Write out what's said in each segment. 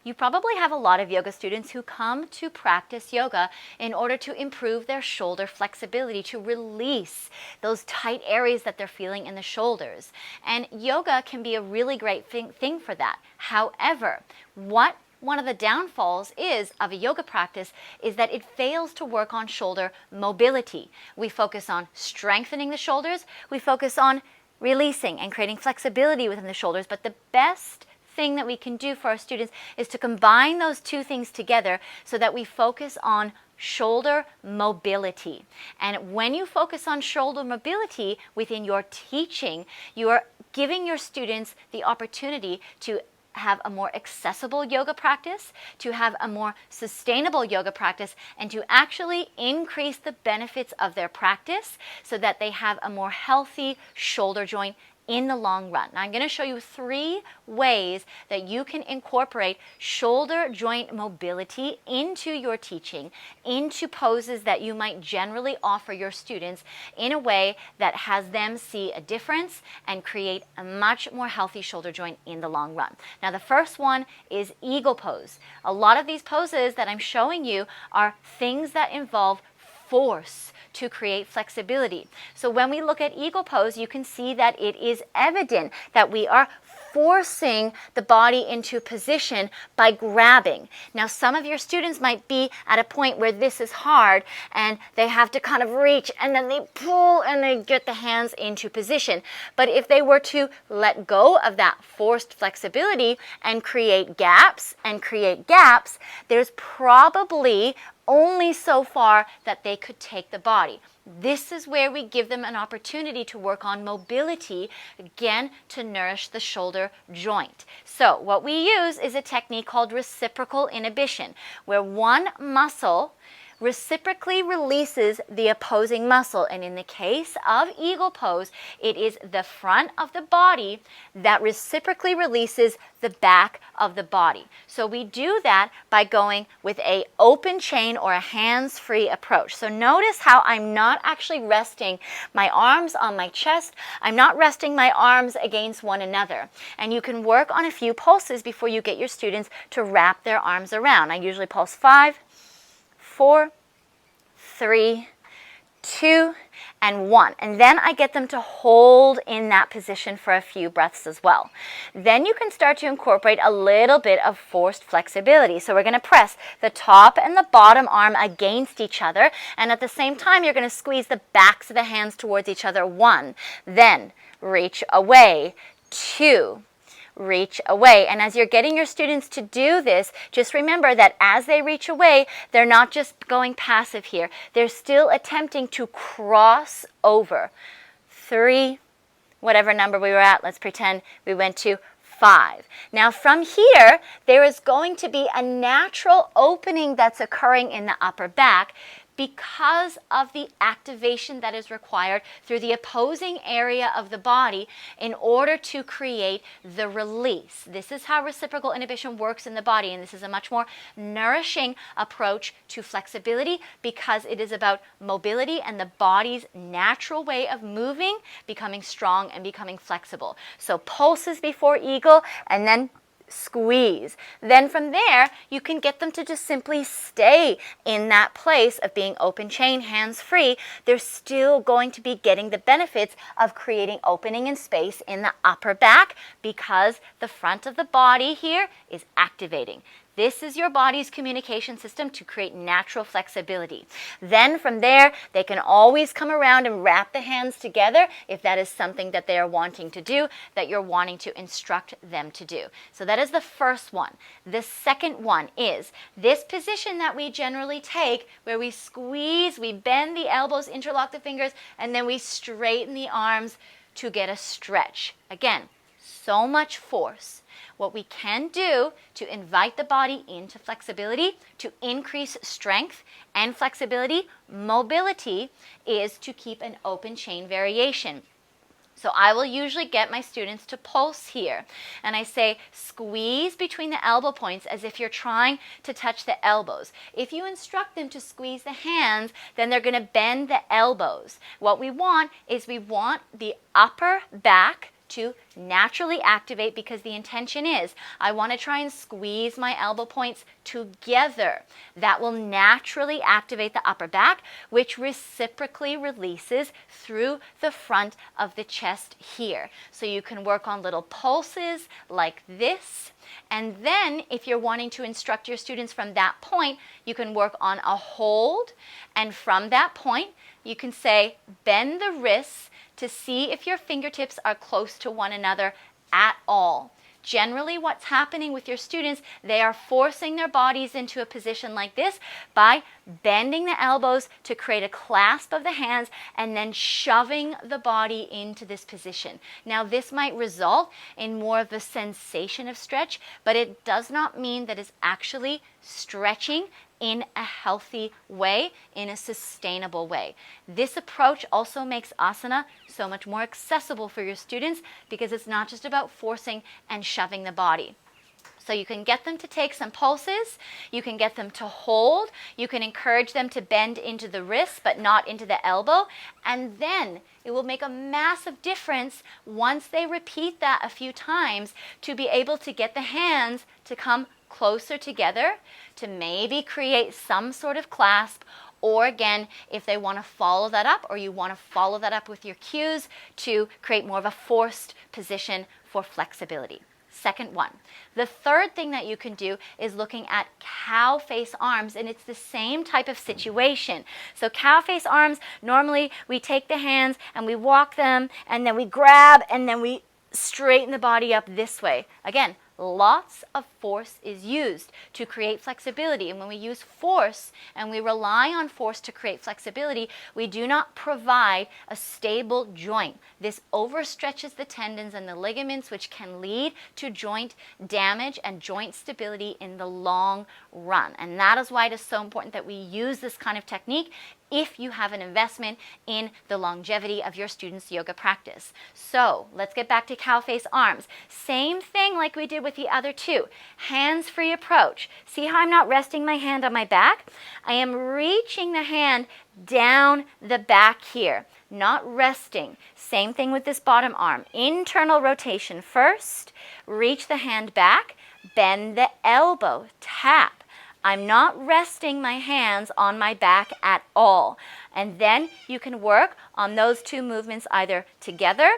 You probably have a lot of yoga students who come to practice yoga in order to improve their shoulder flexibility, to release those tight areas that they're feeling in the shoulders. And yoga can be a really great thing for that. However, one of the downfalls of a yoga practice is that it fails to work on shoulder mobility. We focus on strengthening the shoulders, we focus on releasing and creating flexibility within the shoulders, but the best thing that we can do for our students is to combine those two things together so that we focus on shoulder mobility. And when you focus on shoulder mobility within your teaching, you are giving your students the opportunity to have a more accessible yoga practice, to have a more sustainable yoga practice, and to actually increase the benefits of their practice so that they have a more healthy shoulder joint in the long run. Now I'm going to show you 3 ways that you can incorporate shoulder joint mobility into your teaching, into poses that you might generally offer your students in a way that has them see a difference and create a much more healthy shoulder joint in the long run. Now the first one is eagle pose. A lot of these poses that I'm showing you are things that involve force to create flexibility. So when we look at eagle pose, you can see that it is evident that we are forcing the body into position by grabbing. Now some of your students might be at a point where this is hard and they have to kind of reach and then they pull and they get the hands into position. But if they were to let go of that forced flexibility and create gaps, there's probably only so far that they could take the body. This is where we give them an opportunity to work on mobility, again, to nourish the shoulder joint. So what we use is a technique called reciprocal inhibition, where one muscle reciprocally releases the opposing muscle. And in the case of eagle pose, it is the front of the body that reciprocally releases the back of the body. So we do that by going with a open chain or a hands-free approach. So notice how I'm not actually resting my arms on my chest. I'm not resting my arms against one another. And you can work on a few pulses before you get your students to wrap their arms around. I usually pulse 5, 4, 3, 2, and 1. And then I get them to hold in that position for a few breaths as well. Then you can start to incorporate a little bit of forced flexibility. So we're going to press the top and the bottom arm against each other, and at the same time you're going to squeeze the backs of the hands towards each other. 1. Then reach away. 2. Reach away. And as you're getting your students to do this, just remember that as they reach away, they're not just going passive here. They're still attempting to cross over. 3, whatever number we were at, let's pretend we went to 5. Now from here, there is going to be a natural opening that's occurring in the upper back because of the activation that is required through the opposing area of the body in order to create the release. This is how reciprocal inhibition works in the body, and this is a much more nourishing approach to flexibility because it is about mobility and the body's natural way of moving, becoming strong and becoming flexible. So pulses before eagle and then squeeze. Then from there, you can get them to just simply stay in that place of being open chain, hands free. They're still going to be getting the benefits of creating opening and space in the upper back because the front of the body here is activating. This is your body's communication system to create natural flexibility. Then from there, they can always come around and wrap the hands together if that is something that they are wanting to do, that you're wanting to instruct them to do. So that is the first one. The second one is this position that we generally take where we squeeze, we bend the elbows, interlock the fingers, and then we straighten the arms to get a stretch. Again, so much force. What we can do to invite the body into flexibility, to increase strength and flexibility, mobility, is to keep an open chain variation. So I will usually get my students to pulse here. And I say squeeze between the elbow points as if you're trying to touch the elbows. If you instruct them to squeeze the hands, then they're going to bend the elbows. What we want is we want the upper back to naturally activate, because the intention is I want to try and squeeze my elbow points together. That will naturally activate the upper back, which reciprocally releases through the front of the chest here. So you can work on little pulses like this. And then if you're wanting to instruct your students from that point, you can work on a hold. And from that point, you can say, bend the wrists to see if your fingertips are close to one another at all. Generally, what's happening with your students, they are forcing their bodies into a position like this by bending the elbows to create a clasp of the hands and then shoving the body into this position. Now, this might result in more of a sensation of stretch, but it does not mean that it's actually stretching in a healthy way, in a sustainable way. This approach also makes asana so much more accessible for your students, because it's not just about forcing and shoving the body. So you can get them to take some pulses, you can get them to hold, you can encourage them to bend into the wrist but not into the elbow, and then it will make a massive difference once they repeat that a few times to be able to get the hands to come closer together, to maybe create some sort of clasp, or again, if they want to follow that up, or you want to follow that up with your cues to create more of a forced position for flexibility. Second one. The third thing that you can do is looking at cow face arms, and it's the same type of situation. So cow face arms, normally we take the hands and we walk them, and then we grab, and then we straighten the body up this way. Again, lots of force is used to create flexibility. And when we use force and we rely on force to create flexibility, we do not provide a stable joint. This overstretches the tendons and the ligaments, which can lead to joint damage and joint stability in the long run. And that is why it is so important that we use this kind of technique if you have an investment in the longevity of your students' yoga practice. So let's get back to cow face arms. Same thing like we did with the other two. Hands-free approach. See how I'm not resting my hand on my back? I am reaching the hand down the back here, not resting. Same thing with this bottom arm. Internal rotation first, reach the hand back, bend the elbow, tap. I'm not resting my hands on my back at all. And then you can work on those two movements either together,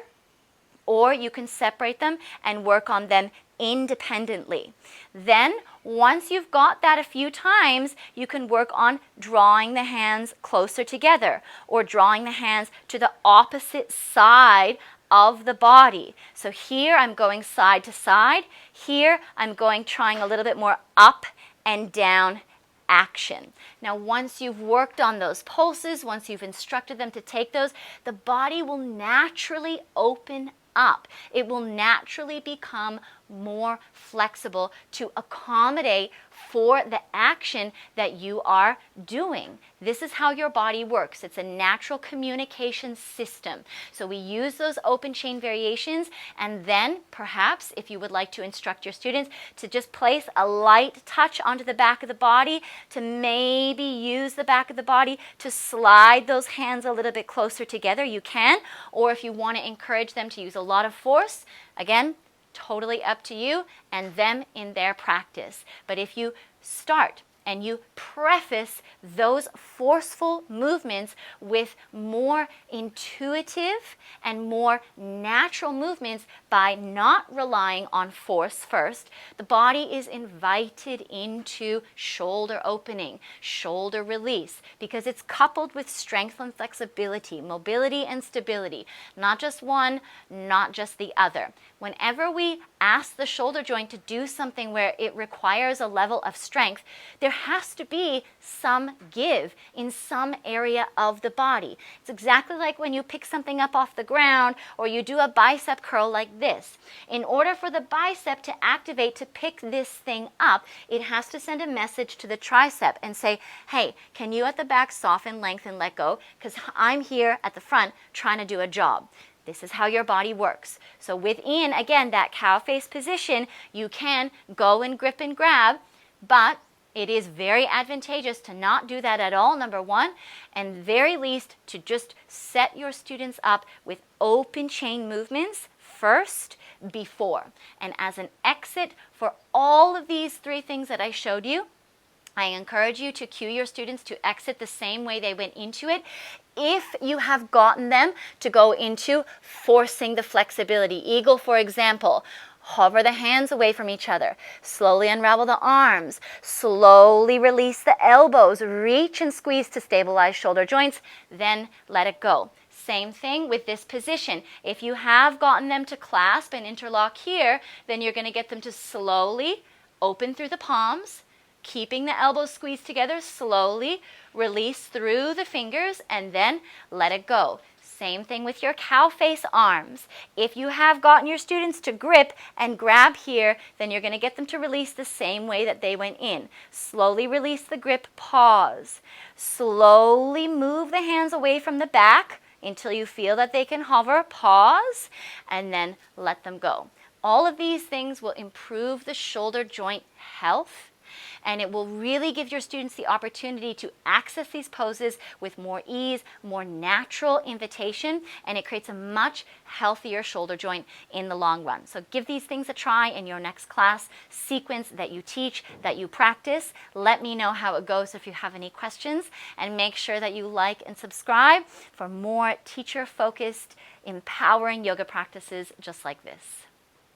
or you can separate them and work on them independently. Then, once you've got that a few times, you can work on drawing the hands closer together, or drawing the hands to the opposite side of the body. So here I'm going side to side. Here I'm trying a little bit more up and down action. Now, once you've worked on those pulses, once you've instructed them to take those, the body will naturally open up. It will naturally become more flexible to accommodate for the action that you are doing. This is how your body works. It's a natural communication system. So we use those open chain variations, and then perhaps if you would like to instruct your students to just place a light touch onto the back of the body, to maybe use the back of the body to slide those hands a little bit closer together, you can. Or if you want to encourage them to use a lot of force, again, totally up to you and them in their practice. But if you start and you preface those forceful movements with more intuitive and more natural movements by not relying on force first, the body is invited into shoulder opening, shoulder release, because it's coupled with strength and flexibility, mobility and stability, not just one, not just the other. Whenever we ask the shoulder joint to do something where it requires a level of strength, there has to be some give in some area of the body. It's exactly like when you pick something up off the ground, or you do a bicep curl like this. In order for the bicep to activate to pick this thing up, it has to send a message to the tricep and say, hey, can you at the back soften, lengthen, let go? Because I'm here at the front trying to do a job. This is how your body works. So within, again, that cow face position, you can go and grip and grab, but it is very advantageous to not do that at all, number one, and very least to just set your students up with open chain movements first, before. And as an exit for all of these 3 things that I showed you, I encourage you to cue your students to exit the same way they went into it. If you have gotten them to go into forcing the flexibility, eagle for example, hover the hands away from each other, slowly unravel the arms, slowly release the elbows, reach and squeeze to stabilize shoulder joints, then let it go. Same thing with this position. If you have gotten them to clasp and interlock here, then you're going to get them to slowly open through the palms, keeping the elbows squeezed together, slowly release through the fingers, and then let it go. Same thing with your cow face arms. If you have gotten your students to grip and grab here, then you're going to get them to release the same way that they went in. Slowly release the grip, pause. Slowly move the hands away from the back until you feel that they can hover, pause, and then let them go. All of these things will improve the shoulder joint health, and it will really give your students the opportunity to access these poses with more ease, more natural invitation, and it creates a much healthier shoulder joint in the long run. So give these things a try in your next class sequence that you teach, that you practice. Let me know how it goes if you have any questions, and make sure that you like and subscribe for more teacher-focused, empowering yoga practices just like this.